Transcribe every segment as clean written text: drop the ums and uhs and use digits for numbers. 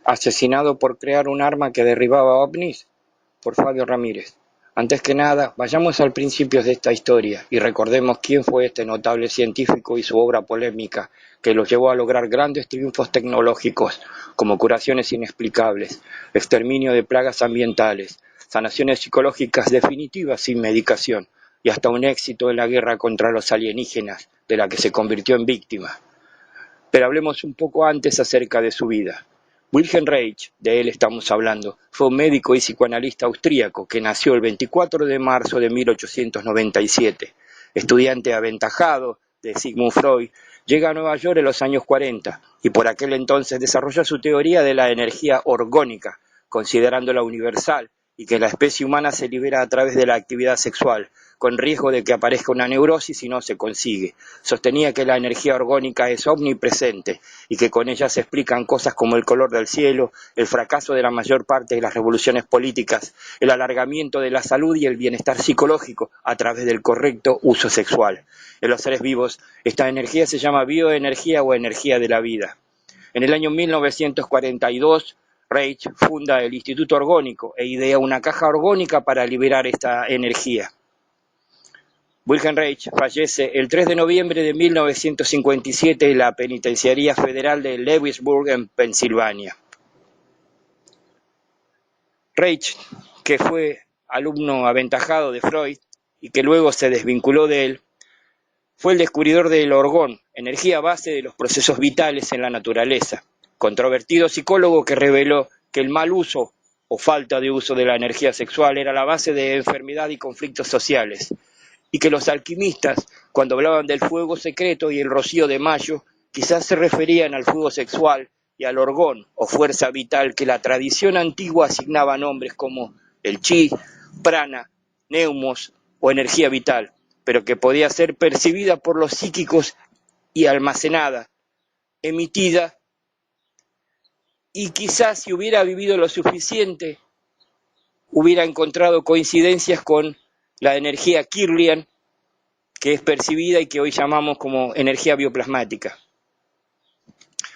Asesinado por crear un arma que derribaba ovnis, por Fabio Ramírez. Antes que nada, vayamos al principio de esta historia y recordemos quién fue este notable científico y su obra polémica que lo llevó a lograr grandes triunfos tecnológicos, como curaciones inexplicables, exterminio de plagas ambientales, sanaciones psicológicas definitivas sin medicación y hasta un éxito en la guerra contra los alienígenas, de la que se convirtió en víctima. Pero hablemos un poco antes acerca de su vida. Wilhelm Reich, de él estamos hablando, fue un médico y psicoanalista austríaco que nació el 24 de marzo de 1897. Estudiante aventajado de Sigmund Freud, llega a Nueva York en los años 40 y por aquel entonces desarrolla su teoría de la energía orgónica, considerándola universal y que la especie humana se libera a través de la actividad sexual, con riesgo de que aparezca una neurosis si no se consigue. Sostenía que la energía orgónica es omnipresente y que con ella se explican cosas como el color del cielo, el fracaso de la mayor parte de las revoluciones políticas, el alargamiento de la salud y el bienestar psicológico a través del correcto uso sexual. En los seres vivos, esta energía se llama bioenergía o energía de la vida. En el año 1942, Reich funda el Instituto Orgónico e idea una caja orgónica para liberar esta energía. Wilhelm Reich fallece el 3 de noviembre de 1957 en la Penitenciaría Federal de Lewisburg, en Pensilvania. Reich, que fue alumno aventajado de Freud y que luego se desvinculó de él, fue el descubridor del orgón, energía base de los procesos vitales en la naturaleza. Controvertido psicólogo que reveló que el mal uso o falta de uso de la energía sexual era la base de enfermedad y conflictos sociales, y que los alquimistas, cuando hablaban del fuego secreto y el rocío de mayo, quizás se referían al fuego sexual y al orgón o fuerza vital que la tradición antigua asignaba a nombres como el chi, prana, neumos o energía vital, pero que podía ser percibida por los psíquicos y almacenada, emitida, y quizás si hubiera vivido lo suficiente, hubiera encontrado coincidencias con la energía Kirlian, que es percibida y que hoy llamamos como energía bioplasmática.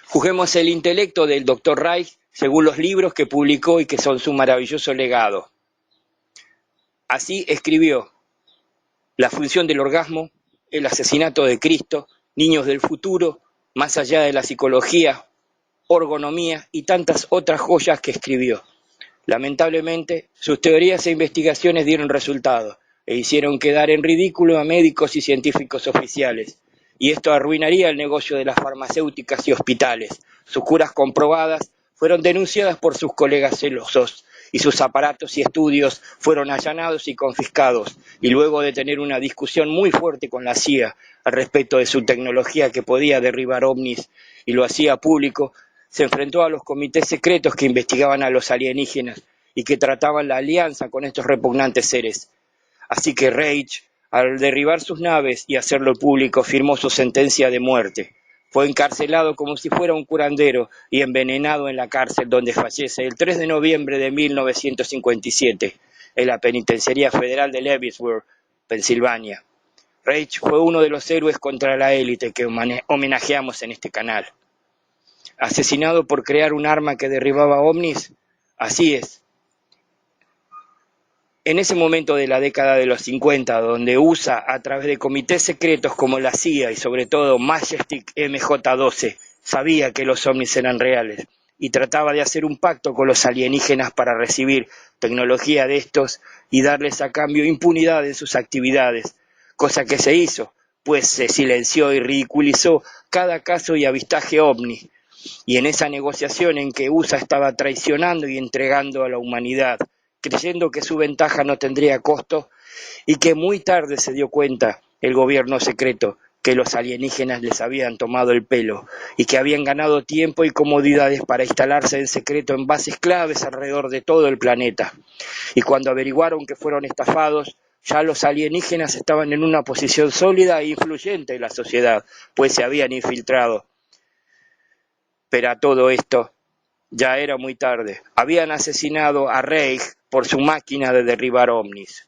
Juzguemos el intelecto del Dr. Reich según los libros que publicó y que son su maravilloso legado. Así escribió: La función del orgasmo, el asesinato de Cristo, Niños del futuro, Más allá de la psicología, Orgonomía y tantas otras joyas que escribió. Lamentablemente, sus teorías e investigaciones dieron resultado e hicieron quedar en ridículo a médicos y científicos oficiales, y esto arruinaría el negocio de las farmacéuticas y hospitales. Sus curas comprobadas fueron denunciadas por sus colegas celosos, y sus aparatos y estudios fueron allanados y confiscados, y luego de tener una discusión muy fuerte con la CIA al respecto de su tecnología que podía derribar ovnis y lo hacía público, se enfrentó a los comités secretos que investigaban a los alienígenas y que trataban la alianza con estos repugnantes seres. Así que Reich, al derribar sus naves y hacerlo público, firmó su sentencia de muerte. Fue encarcelado como si fuera un curandero y envenenado en la cárcel donde fallece el 3 de noviembre de 1957, en la Penitenciaría Federal de Lewisburg, Pensilvania. Reich fue uno de los héroes contra la élite que homenajeamos en este canal. ¿Asesinado por crear un arma que derribaba ovnis? Así es. En ese momento de la década de los 50, donde USA, a través de comités secretos como la CIA y sobre todo Majestic MJ-12, sabía que los ovnis eran reales y trataba de hacer un pacto con los alienígenas para recibir tecnología de estos y darles a cambio impunidad en sus actividades, cosa que se hizo, pues se silenció y ridiculizó cada caso y avistaje ovni. Y en esa negociación en que USA estaba traicionando y entregando a la humanidad, creyendo que su ventaja no tendría costo, y que muy tarde se dio cuenta el gobierno secreto que los alienígenas les habían tomado el pelo y que habían ganado tiempo y comodidades para instalarse en secreto en bases claves alrededor de todo el planeta. Y cuando averiguaron que fueron estafados, ya los alienígenas estaban en una posición sólida e influyente en la sociedad, pues se habían infiltrado. Pero a todo esto ya era muy tarde. Habían asesinado a Reich por su máquina de derribar ovnis.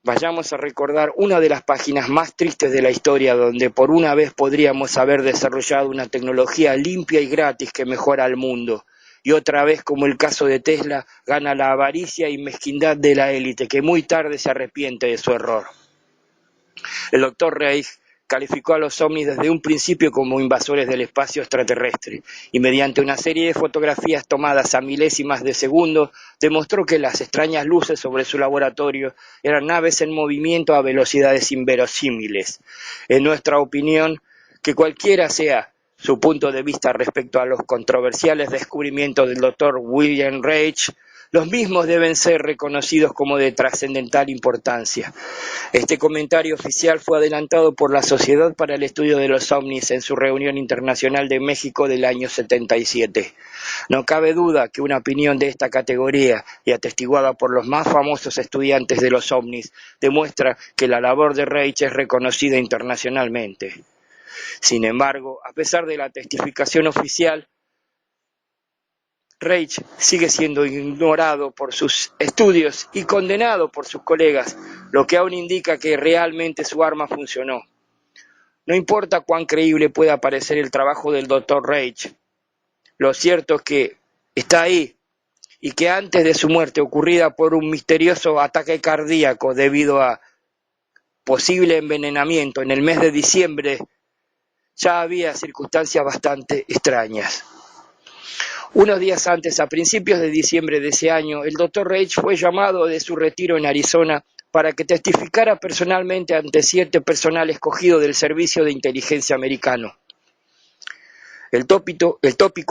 Vayamos a recordar una de las páginas más tristes de la historia, donde por una vez podríamos haber desarrollado una tecnología limpia y gratis que mejora al mundo, y otra vez, como el caso de Tesla, gana la avaricia y mezquindad de la élite, que muy tarde se arrepiente de su error. El doctor Reich calificó a los ovnis desde un principio como invasores del espacio extraterrestre y mediante una serie de fotografías tomadas a milésimas de segundo demostró que las extrañas luces sobre su laboratorio eran naves en movimiento a velocidades inverosímiles. En nuestra opinión, que cualquiera sea su punto de vista respecto a los controversiales descubrimientos del doctor William Reich, los mismos deben ser reconocidos como de trascendental importancia. Este comentario oficial fue adelantado por la Sociedad para el Estudio de los OVNIs en su reunión internacional de México del año 77. No cabe duda que una opinión de esta categoría y atestiguada por los más famosos estudiantes de los OVNIs demuestra que la labor de Reich es reconocida internacionalmente. Sin embargo, a pesar de la testificación oficial, Reich sigue siendo ignorado por sus estudios y condenado por sus colegas, lo que aún indica que realmente su arma funcionó. No importa cuán creíble pueda parecer el trabajo del Dr. Reich, lo cierto es que está ahí y que antes de su muerte, ocurrida por un misterioso ataque cardíaco debido a posible envenenamiento en el mes de diciembre, ya había circunstancias bastante extrañas. Unos días antes, a principios de diciembre de ese año, el Dr. Reich fue llamado de su retiro en Arizona para que testificara personalmente ante 7 personal escogido del Servicio de Inteligencia americano. El tópico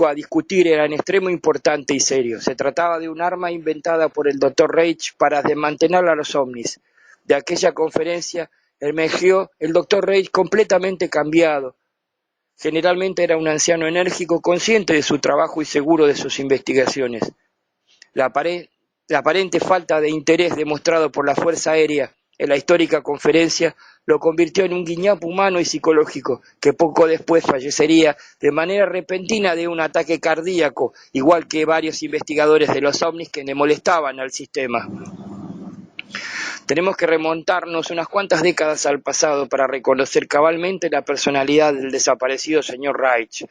a discutir era en extremo importante y serio. Se trataba de un arma inventada por el Dr. Reich para desmantelar a los ovnis. De aquella conferencia emergió el Dr. Reich completamente cambiado. Generalmente era un anciano enérgico, consciente de su trabajo y seguro de sus investigaciones. La aparente falta de interés demostrado por la Fuerza Aérea en la histórica conferencia lo convirtió en un guiñapo humano y psicológico, que poco después fallecería de manera repentina de un ataque cardíaco, igual que varios investigadores de los ovnis que le molestaban al sistema. Tenemos que remontarnos unas cuantas décadas al pasado para reconocer cabalmente la personalidad del desaparecido señor Reich.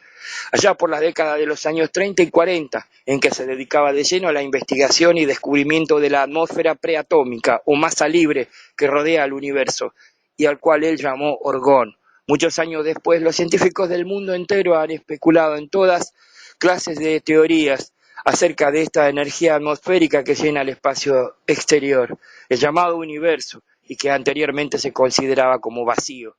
Allá por las décadas de los años 30 y 40, en que se dedicaba de lleno a la investigación y descubrimiento de la atmósfera preatómica o masa libre que rodea al universo, y al cual él llamó Orgón. Muchos años después, los científicos del mundo entero han especulado en todas clases de teorías acerca de esta energía atmosférica que llena el espacio exterior, el llamado universo, y que anteriormente se consideraba como vacío.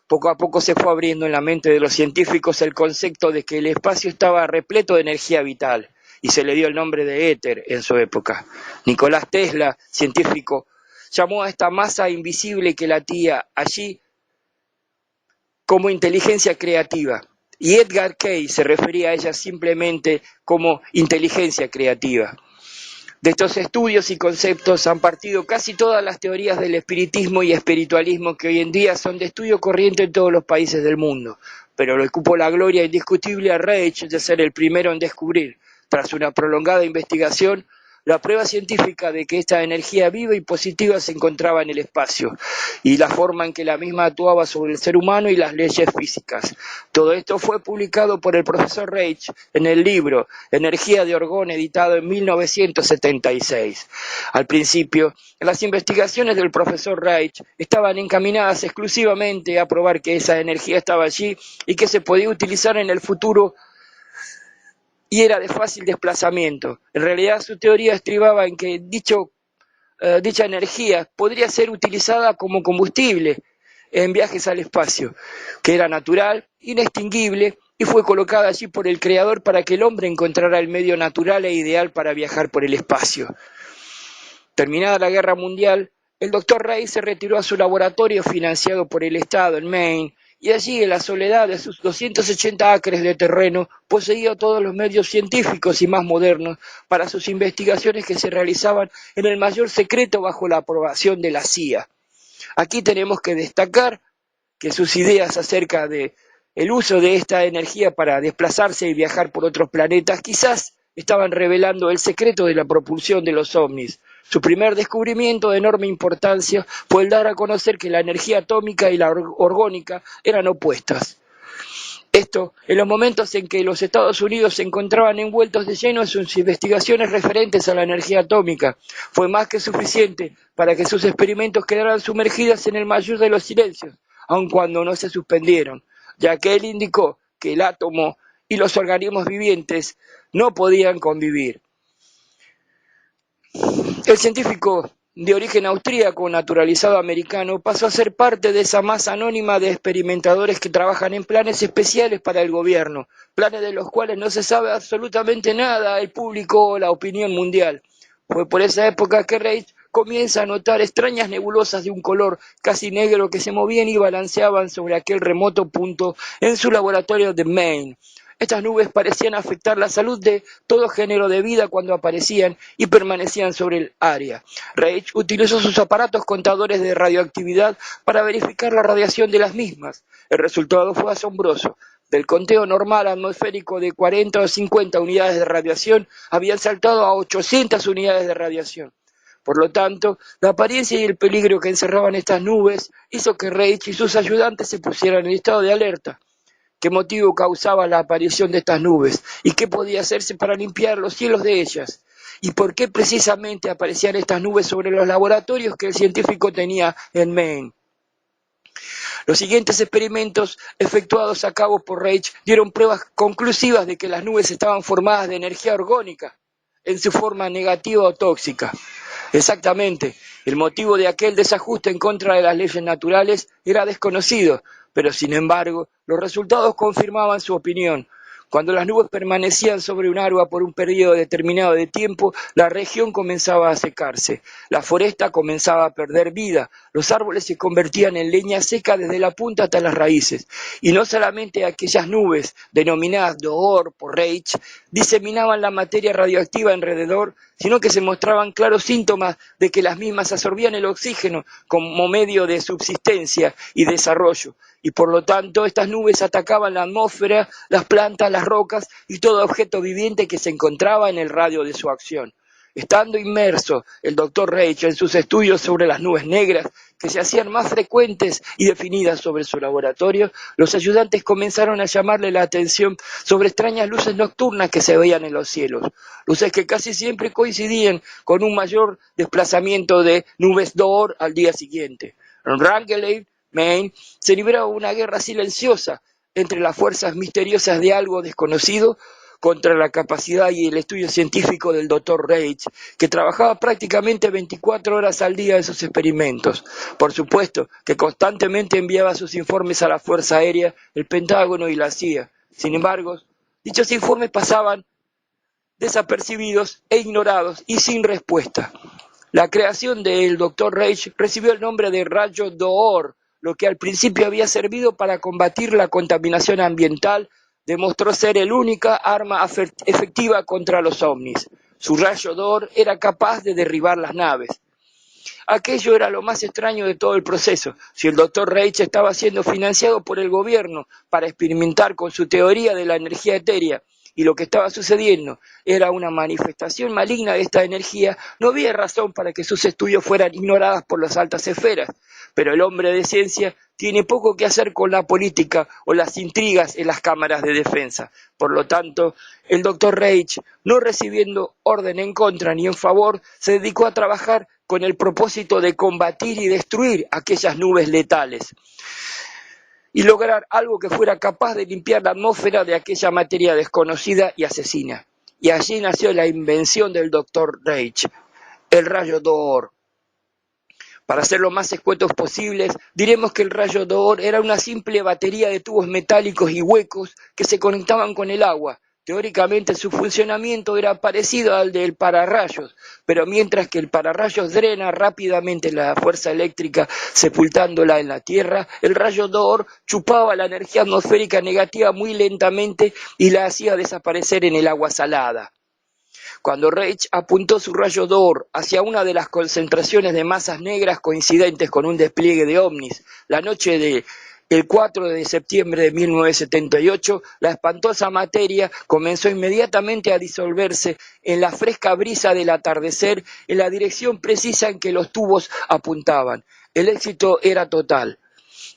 Poco a poco se fue abriendo en la mente de los científicos el concepto de que el espacio estaba repleto de energía vital, y se le dio el nombre de éter en su época. Nicolás Tesla, científico, llamó a esta masa invisible que latía allí como inteligencia creativa. Y Edgar Cayce se refería a ella simplemente como inteligencia creativa. De estos estudios y conceptos han partido casi todas las teorías del espiritismo y espiritualismo que hoy en día son de estudio corriente en todos los países del mundo, pero le ocupó la gloria indiscutible a Reich de ser el primero en descubrir, tras una prolongada investigación, la prueba científica de que esta energía viva y positiva se encontraba en el espacio y la forma en que la misma actuaba sobre el ser humano y las leyes físicas. Todo esto fue publicado por el profesor Reich en el libro Energía de Orgón, editado en 1976. Al principio, las investigaciones del profesor Reich estaban encaminadas exclusivamente a probar que esa energía estaba allí y que se podía utilizar en el futuro y era de fácil desplazamiento. En realidad su teoría estribaba en que dicha energía podría ser utilizada como combustible en viajes al espacio, que era natural, inextinguible y fue colocada allí por el Creador para que el hombre encontrara el medio natural e ideal para viajar por el espacio. Terminada la Guerra Mundial, el Dr. Reich se retiró a su laboratorio financiado por el Estado en Maine, y allí, en la soledad de sus 280 acres de terreno, poseía todos los medios científicos y más modernos para sus investigaciones que se realizaban en el mayor secreto bajo la aprobación de la CIA. Aquí tenemos que destacar que sus ideas acerca de el uso de esta energía para desplazarse y viajar por otros planetas quizás estaban revelando el secreto de la propulsión de los ovnis. Su primer descubrimiento de enorme importancia fue el dar a conocer que la energía atómica y la orgónica eran opuestas. Esto en los momentos en que los Estados Unidos se encontraban envueltos de lleno en sus investigaciones referentes a la energía atómica. Fue más que suficiente para que sus experimentos quedaran sumergidos en el mayor de los silencios, aun cuando no se suspendieron, ya que él indicó que el átomo y los organismos vivientes no podían convivir. El científico de origen austríaco, naturalizado americano, pasó a ser parte de esa masa anónima de experimentadores que trabajan en planes especiales para el gobierno, planes de los cuales no se sabe absolutamente nada el público o la opinión mundial. Fue por esa época que Reich comienza a notar extrañas nebulosas de un color casi negro que se movían y balanceaban sobre aquel remoto punto en su laboratorio de Maine. Estas nubes parecían afectar la salud de todo género de vida cuando aparecían y permanecían sobre el área. Reich utilizó sus aparatos contadores de radioactividad para verificar la radiación de las mismas. El resultado fue asombroso. Del conteo normal atmosférico de 40 o 50 unidades de radiación, habían saltado a 800 unidades de radiación. Por lo tanto, la apariencia y el peligro que encerraban estas nubes hizo que Reich y sus ayudantes se pusieran en estado de alerta. ¿Qué motivo causaba la aparición de estas nubes? ¿Y qué podía hacerse para limpiar los cielos de ellas? ¿Y por qué precisamente aparecían estas nubes sobre los laboratorios que el científico tenía en Maine? Los siguientes experimentos efectuados a cabo por Reich dieron pruebas conclusivas de que las nubes estaban formadas de energía orgánica, en su forma negativa o tóxica. Exactamente, el motivo de aquel desajuste en contra de las leyes naturales era desconocido, pero sin embargo, los resultados confirmaban su opinión. Cuando las nubes permanecían sobre un área por un periodo determinado de tiempo, la región comenzaba a secarse, la foresta comenzaba a perder vida, los árboles se convertían en leña seca desde la punta hasta las raíces, y no solamente aquellas nubes, denominadas Door por Reich, diseminaban la materia radioactiva alrededor, sino que se mostraban claros síntomas de que las mismas absorbían el oxígeno como medio de subsistencia y desarrollo, y por lo tanto estas nubes atacaban la atmósfera, las plantas, las rocas y todo objeto viviente que se encontraba en el radio de su acción. Estando inmerso el doctor Reich en sus estudios sobre las nubes negras, que se hacían más frecuentes y definidas sobre su laboratorio, los ayudantes comenzaron a llamarle la atención sobre extrañas luces nocturnas que se veían en los cielos, luces que casi siempre coincidían con un mayor desplazamiento de nubes Door al día siguiente. En Wrangell, Maine, se libraba una guerra silenciosa entre las fuerzas misteriosas de algo desconocido contra la capacidad y el estudio científico del Dr. Reich, que trabajaba prácticamente 24 horas al día en sus experimentos. Por supuesto que constantemente enviaba sus informes a la Fuerza Aérea, el Pentágono y la CIA. Sin embargo, dichos informes pasaban desapercibidos e ignorados y sin respuesta. La creación del Dr. Reich recibió el nombre de rayo Door, lo que al principio había servido para combatir la contaminación ambiental, demostró ser el única arma efectiva contra los ovnis. Su rayo Door era capaz de derribar las naves. Aquello era lo más extraño de todo el proceso. Si el Dr. Reich estaba siendo financiado por el gobierno para experimentar con su teoría de la energía etérea, y lo que estaba sucediendo era una manifestación maligna de esta energía, no había razón para que sus estudios fueran ignorados por las altas esferas. Pero el hombre de ciencia tiene poco que hacer con la política o las intrigas en las cámaras de defensa. Por lo tanto, el Dr. Reich, no recibiendo orden en contra ni en favor, se dedicó a trabajar con el propósito de combatir y destruir aquellas nubes letales y lograr algo que fuera capaz de limpiar la atmósfera de aquella materia desconocida y asesina. Y allí nació la invención del Dr. Reich, el rayo Door. Para ser lo más escuetos posibles, diremos que el rayo Door era una simple batería de tubos metálicos y huecos que se conectaban con el agua. Teóricamente su funcionamiento era parecido al del pararrayos, pero mientras que el pararrayos drena rápidamente la fuerza eléctrica sepultándola en la Tierra, el rayo Door chupaba la energía atmosférica negativa muy lentamente y la hacía desaparecer en el agua salada. Cuando Reich apuntó su rayo Door hacia una de las concentraciones de masas negras coincidentes con un despliegue de ovnis, la noche del 4 de septiembre de 1978, la espantosa materia comenzó inmediatamente a disolverse en la fresca brisa del atardecer en la dirección precisa en que los tubos apuntaban. El éxito era total.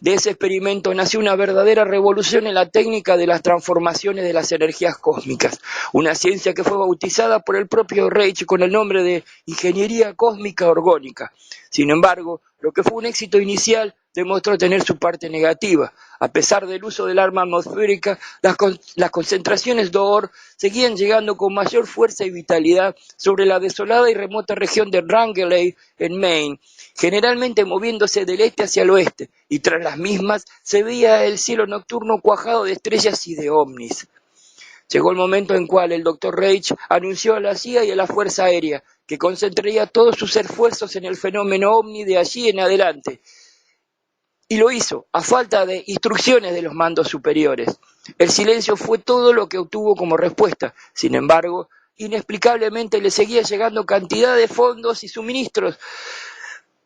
De ese experimento nació una verdadera revolución en la técnica de las transformaciones de las energías cósmicas, una ciencia que fue bautizada por el propio Reich con el nombre de ingeniería cósmica orgónica. Sin embargo, lo que fue un éxito inicial demostró tener su parte negativa. A pesar del uso del arma atmosférica, las concentraciones de Oort seguían llegando con mayor fuerza y vitalidad sobre la desolada y remota región de Wrangeley en Maine, generalmente moviéndose del este hacia el oeste, y tras las mismas se veía el cielo nocturno cuajado de estrellas y de ovnis. Llegó el momento en cual el Dr. Reich anunció a la CIA y a la Fuerza Aérea que concentraría todos sus esfuerzos en el fenómeno ovni de allí en adelante. Y lo hizo, a falta de instrucciones de los mandos superiores. El silencio fue todo lo que obtuvo como respuesta. Sin embargo, inexplicablemente le seguía llegando cantidad de fondos y suministros,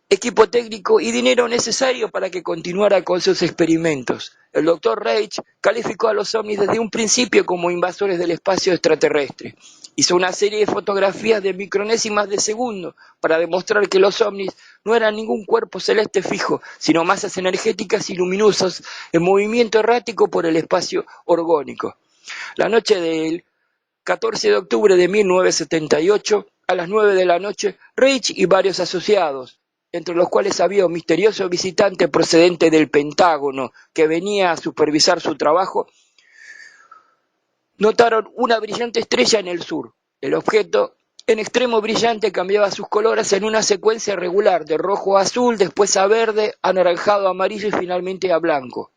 equipo técnico y dinero necesario para que continuara con sus experimentos. El Dr. Reich calificó a los ovnis desde un principio como invasores del espacio extraterrestre. Hizo una serie de fotografías de micronésimas de segundo para demostrar que los ovnis no eran ningún cuerpo celeste fijo, sino masas energéticas y luminosas en movimiento errático por el espacio orgónico. La noche del 14 de octubre de 1978, a las 9 de la noche, Reich y varios asociados, entre los cuales había un misterioso visitante procedente del Pentágono que venía a supervisar su trabajo, notaron una brillante estrella en el sur. El objeto, en extremo brillante, cambiaba sus colores en una secuencia regular, de rojo a azul, después a verde, anaranjado, amarillo y finalmente a blanco.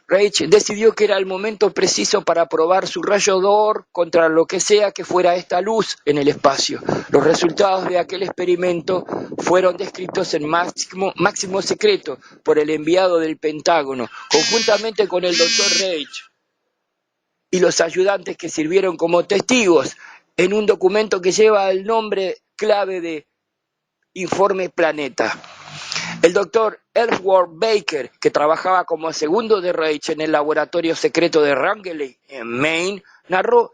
Reich decidió que era el momento preciso para probar su rayo de Oort contra lo que sea que fuera esta luz en el espacio. Los resultados de aquel experimento fueron descritos en máximo secreto por el enviado del Pentágono, conjuntamente con el Dr. Reich y los ayudantes que sirvieron como testigos en un documento que lleva el nombre clave de Informe Planeta. El doctor Ellsworth Baker, que trabajaba como segundo de Reich en el laboratorio secreto de Wrangeley, en Maine, narró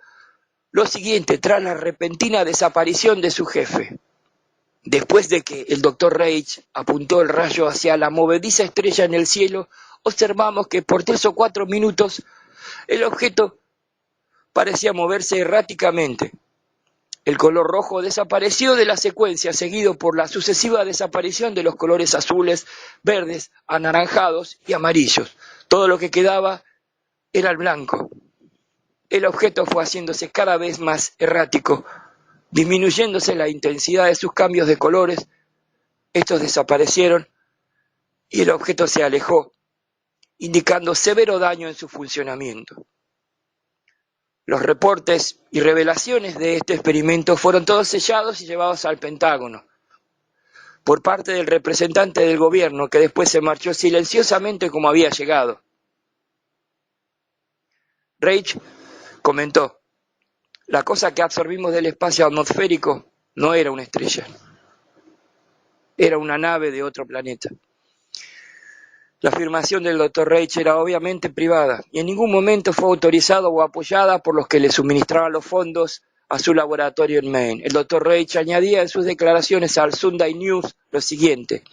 lo siguiente tras la repentina desaparición de su jefe. Después de que el doctor Reich apuntó el rayo hacia la movediza estrella en el cielo, observamos que por 3 o 4 minutos el objeto parecía moverse erráticamente. El color rojo desapareció de la secuencia, seguido por la sucesiva desaparición de los colores azules, verdes, anaranjados y amarillos. Todo lo que quedaba era el blanco. El objeto fue haciéndose cada vez más errático, disminuyéndose la intensidad de sus cambios de colores. Estos desaparecieron y el objeto se alejó, indicando severo daño en su funcionamiento. Los reportes y revelaciones de este experimento fueron todos sellados y llevados al Pentágono por parte del representante del gobierno, que después se marchó silenciosamente como había llegado. Reich comentó: la cosa que absorbimos del espacio atmosférico no era una estrella, era una nave de otro planeta. La afirmación del Dr. Reich era obviamente privada y en ningún momento fue autorizada o apoyada por los que le suministraban los fondos a su laboratorio en Maine. El Dr. Reich añadía en sus declaraciones al Sunday News lo siguiente: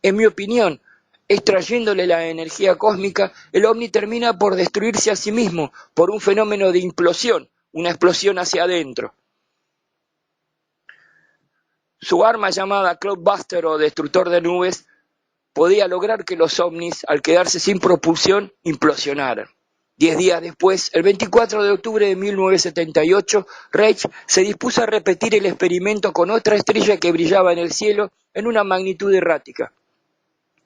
en mi opinión, extrayéndole la energía cósmica, el ovni termina por destruirse a sí mismo por un fenómeno de implosión, una explosión hacia adentro. Su arma llamada Cloudbuster o destructor de nubes podía lograr que los ovnis, al quedarse sin propulsión, implosionaran. 10 días después, el 24 de octubre de 1978, Reich se dispuso a repetir el experimento con otra estrella que brillaba en el cielo en una magnitud errática.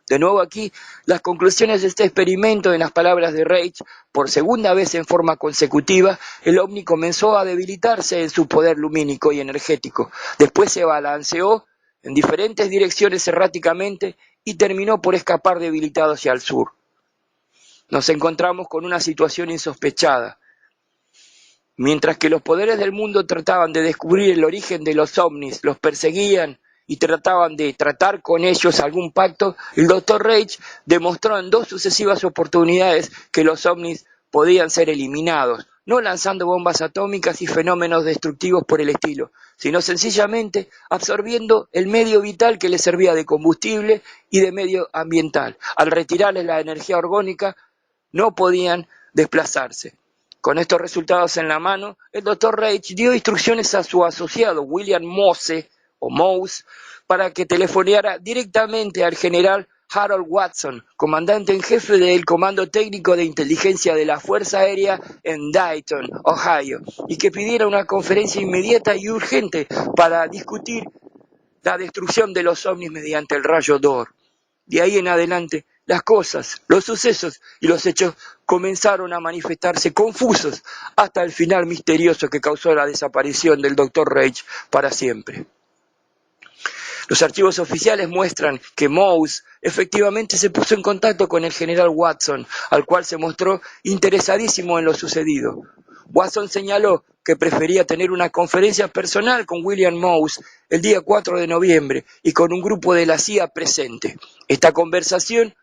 De nuevo aquí, las conclusiones de este experimento, en las palabras de Reich, por segunda vez en forma consecutiva, el ovni comenzó a debilitarse en su poder lumínico y energético. Después se balanceó en diferentes direcciones erráticamente y terminó por escapar debilitado hacia el sur. Nos encontramos con una situación insospechada. Mientras que los poderes del mundo trataban de descubrir el origen de los ovnis, los perseguían y trataban de tratar con ellos algún pacto, el Dr. Reich demostró en 2 sucesivas oportunidades que los ovnis podían ser eliminados, no lanzando bombas atómicas y fenómenos destructivos por el estilo, sino sencillamente absorbiendo el medio vital que les servía de combustible y de medio ambiental. Al retirarles la energía orgánica, no podían desplazarse. Con estos resultados en la mano, el Dr. Reich dio instrucciones a su asociado William Moose para que telefoneara directamente al general Harold Watson, comandante en jefe del Comando Técnico de Inteligencia de la Fuerza Aérea en Dayton, Ohio, y que pidiera una conferencia inmediata y urgente para discutir la destrucción de los ovnis mediante el rayo Dor. De ahí en adelante, las cosas, los sucesos y los hechos comenzaron a manifestarse confusos hasta el final misterioso que causó la desaparición del Dr. Reich para siempre. Los archivos oficiales muestran que Moose efectivamente se puso en contacto con el general Watson, al cual se mostró interesadísimo en lo sucedido. Watson señaló que prefería tener una conferencia personal con William Moose el día 4 de noviembre y con un grupo de la CIA presente. Esta conversación,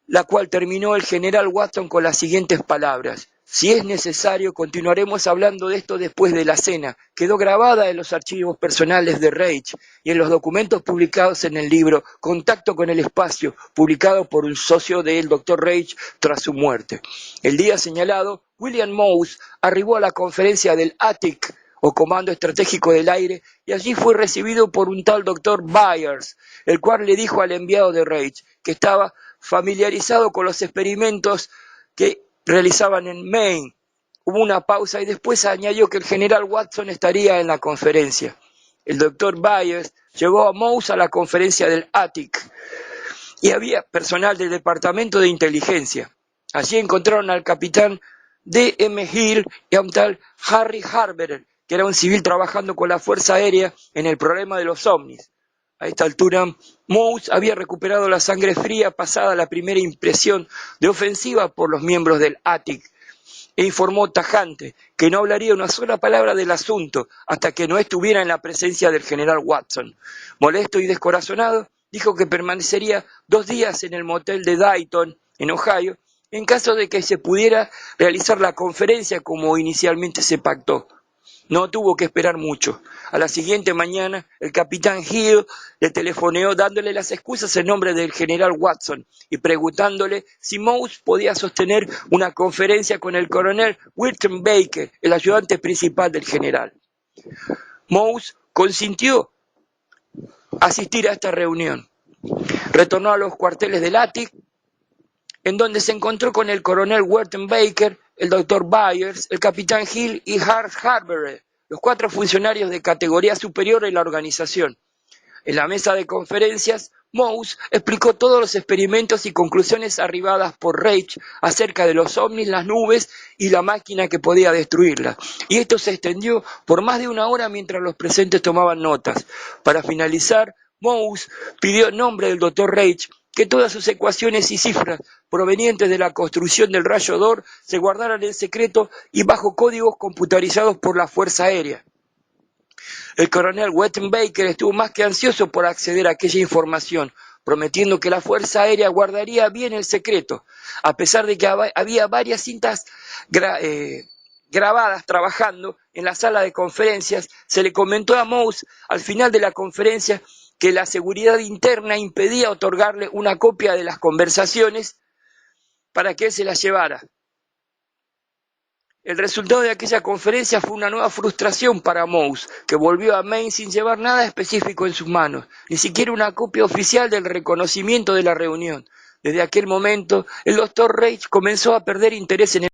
la cual terminó el general Watson con las siguientes palabras: si es necesario, continuaremos hablando de esto después de la cena. Quedó grabada en los archivos personales de Reich y en los documentos publicados en el libro Contacto con el Espacio, publicado por un socio del Dr. Reich tras su muerte. El día señalado, William Moose arribó a la conferencia del ATIC, o Comando Estratégico del Aire, y allí fue recibido por un tal Dr. Byers, el cual le dijo al enviado de Reich que estaba familiarizado con los experimentos que realizaban en Maine. Hubo una pausa y después añadió que el general Watson estaría en la conferencia. El doctor Byers llevó a Moose a la conferencia del ATIC y había personal del Departamento de Inteligencia. Allí encontraron al capitán D.M. Hill y a un tal Harry Harberer, que era un civil trabajando con la Fuerza Aérea en el problema de los ovnis. A esta altura, Moose había recuperado la sangre fría pasada la primera impresión de ofensiva por los miembros del ATIC e informó tajante que no hablaría una sola palabra del asunto hasta que no estuviera en la presencia del general Watson. Molesto y descorazonado, dijo que permanecería 2 días en el motel de Dayton, en Ohio, en caso de que se pudiera realizar la conferencia como inicialmente se pactó. No tuvo que esperar mucho. A la siguiente mañana, el capitán Hill le telefoneó dándole las excusas en nombre del general Watson y preguntándole si Moose podía sostener una conferencia con el coronel Wilton Baker, el ayudante principal del general. Moose consintió asistir a esta reunión. Retornó a los cuarteles del ATIC, en donde se encontró con el coronel Wilton Baker, el doctor Byers, el capitán Hill y Harry Harberer, los 4 funcionarios de categoría superior en la organización. En la mesa de conferencias, Moose explicó todos los experimentos y conclusiones arribadas por Reich acerca de los ovnis, las nubes y la máquina que podía destruirlas. Y esto se extendió por más de 1 hora mientras los presentes tomaban notas. Para finalizar, Moose pidió en nombre del Dr. Reich que todas sus ecuaciones y cifras provenientes de la construcción del rayo Dor se guardaran en secreto y bajo códigos computarizados por la Fuerza Aérea. El coronel Wilton Baker estuvo más que ansioso por acceder a aquella información, prometiendo que la Fuerza Aérea guardaría bien el secreto, a pesar de que había varias cintas grabadas trabajando en la sala de conferencias. Se le comentó a Moose al final de la conferencia que la seguridad interna impedía otorgarle una copia de las conversaciones para que él se las llevara. El resultado de aquella conferencia fue una nueva frustración para Moose, que volvió a Maine sin llevar nada específico en sus manos, ni siquiera una copia oficial del reconocimiento de la reunión. Desde aquel momento, el Dr. Reich comenzó a perder interés en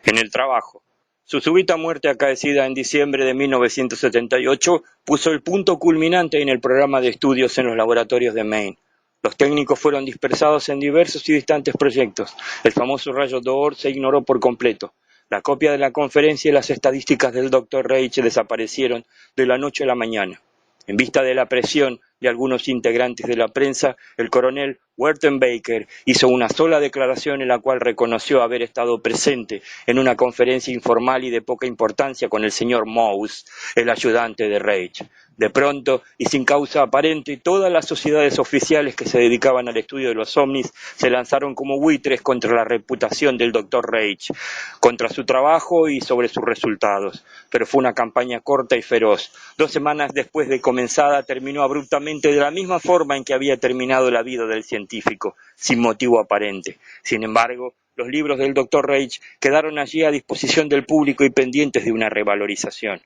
el trabajo. Su súbita muerte acaecida en diciembre de 1978 puso el punto culminante en el programa de estudios en los laboratorios de Maine. Los técnicos fueron dispersados en diversos y distantes proyectos. El famoso rayo Dor se ignoró por completo. La copia de la conferencia y las estadísticas del Dr. Reich desaparecieron de la noche a la mañana. En vista de la presión de algunos integrantes de la prensa, el coronel Wertenbaker hizo una sola declaración en la cual reconoció haber estado presente en una conferencia informal y de poca importancia con el señor Mouse, el ayudante de Reich. De pronto, y sin causa aparente, todas las sociedades oficiales que se dedicaban al estudio de los ovnis se lanzaron como buitres contra la reputación del Dr. Reich, contra su trabajo y sobre sus resultados. Pero fue una campaña corta y feroz. 2 semanas después de comenzada, terminó abruptamente de la misma forma en que había terminado la vida del científico, sin motivo aparente. Sin embargo, los libros del Dr. Reich quedaron allí a disposición del público y pendientes de una revalorización.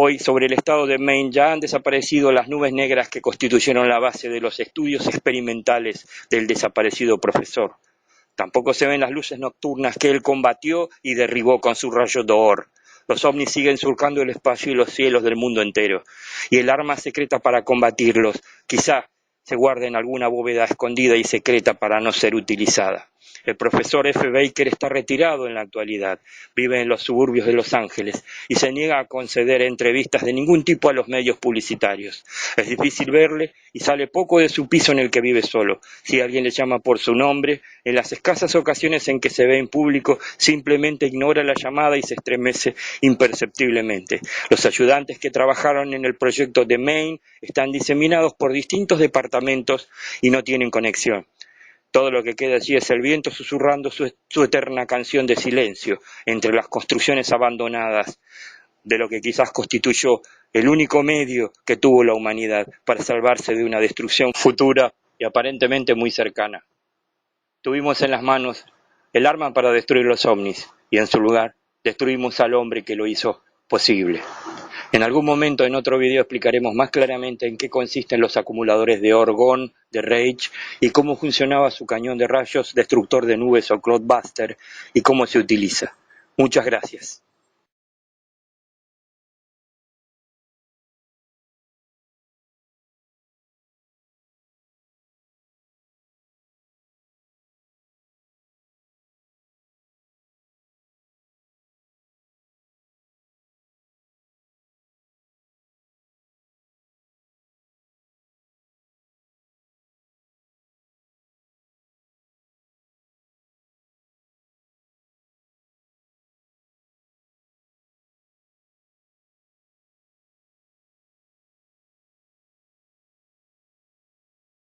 Hoy, sobre el estado de Maine, ya han desaparecido las nubes negras que constituyeron la base de los estudios experimentales del desaparecido profesor. Tampoco se ven las luces nocturnas que él combatió y derribó con su rayo d'Or. Los ovnis siguen surcando el espacio y los cielos del mundo entero, y el arma secreta para combatirlos quizá se guarda en alguna bóveda escondida y secreta para no ser utilizada. El profesor F. Baker está retirado en la actualidad, vive en los suburbios de Los Ángeles y se niega a conceder entrevistas de ningún tipo a los medios publicitarios. Es difícil verle y sale poco de su piso en el que vive solo. Si alguien le llama por su nombre, en las escasas ocasiones en que se ve en público, simplemente ignora la llamada y se estremece imperceptiblemente. Los ayudantes que trabajaron en el proyecto de Maine están diseminados por distintos departamentos y no tienen conexión. Todo lo que queda allí es el viento susurrando su eterna canción de silencio entre las construcciones abandonadas de lo que quizás constituyó el único medio que tuvo la humanidad para salvarse de una destrucción futura y aparentemente muy cercana. Tuvimos en las manos el arma para destruir los ovnis y en su lugar destruimos al hombre que lo hizo posible. En algún momento en otro video explicaremos más claramente en qué consisten los acumuladores de Orgón de Reich y cómo funcionaba su cañón de rayos destructor de nubes o Cloudbuster y cómo se utiliza. Muchas gracias.